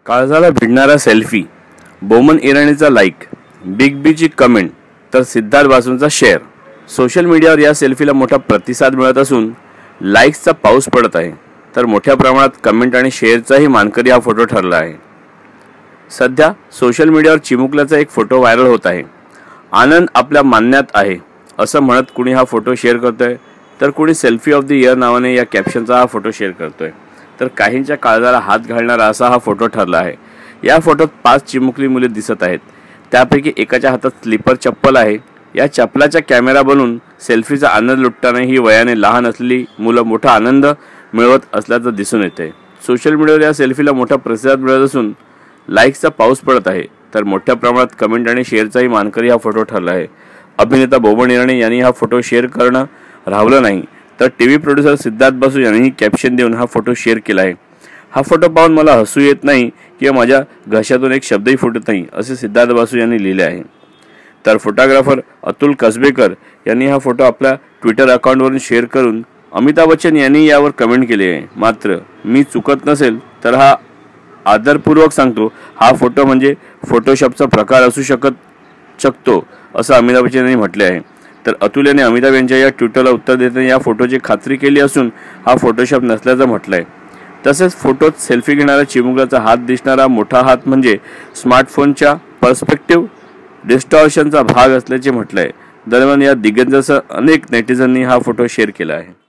काळजाला भिडणारा selfie, Boman इराणीचा like, big बीची comment तर Siddharth बासूंचा share. Social मीडियावर या सेल्फीला मोठा प्रतिसाद मिळत असून लाईक्सचा पाऊस पडत आहे, तर मोठ्या प्रमाणात कमेंट आणि शेअरचाही मानकरी हा फोटो ठरला आहे. सध्या सोशल मीडियावर चिमुकल्याचा एक फोटो व्हायरल होत आहे. आनंद आपल्या मान्यात आहे असं म्हणत कुणी हा फोटो शेअर करतोय, तर कुणी सेल्फी ऑफ द इयर नावाने या कॅप्शनचा हा फोटो शेअर करतोय, तर काहींच्या काळजाला हात घालणारा असा हा फोटो ठरला आहे. या फोटोत 5 चिमुकली मुले दिसत आहेत. त्यापैकी एकाच्या हातात स्लीपर चप्पल आहे. या चप्पलाचा कॅमेरा बनवून सेल्फीचा आनंद लुटताना ही वयाने लहान असलेली मुलं मोठा आनंद मिळवत असल्याचं दिसून येते. सोशल मीडियावर या सेल्फीला मोठा प्रतिसाद मिळत असून लाईक्सचा पाऊस पडत आहे, तर मोठ्या प्रमाणात कमेंट आणि शेअरचाही मानकरी हा फोटो ठरला आहे. अभिनेता बोमन इराणी यांनी हा फोटो शेअर करणं राहवलं नाही, तर टीव्ही प्रोड्युसर सिद्धार्थ बासू यांनीही कॅप्शन देऊन हा फोटो शेअर केला आहे. हा फोटो पाहून मला हसू येत नाही किंवा माझ्या घशातून एक शब्दही फुटत नाही असे सिद्धार्थ बासू यांनी लिहिले आहे. तर फोटोग्राफर अतुल कसबेकर यांनी हा फोटो आपल्या ट्विटर अकाउंटवरून शेअर करून अमिताभ बच्चन यांनी यावर कमेंट केली आहे. मात्र मी चुकत नसेल तर हा आदरपूर्वक सांगतो, हा फोटो म्हणजे फोटोशॉपचा प्रकार असू शकतो असं अमिताभ बच्चन यांनी म्हटले आहे. तर अतुल यांनी अमिताभ यांच्या या ट्विटरला उत्तर देताना या फोटोची खात्री केली असून हा फोटोशॉप नसल्याचं म्हटलं आहे. तसेच फोटोत सेल्फी घेणाऱ्या चिमुकल्याचा हात दिसणारा मोठा हात म्हणजे स्मार्टफोनच्या पर्स्पेक्टिव्ह डिस्टॉर्शनचा भाग असल्याचे म्हटलं आहे. दरम्यान या दिग्गजासह अनेक नेटिझननी हा फोटो शेअर केला आहे.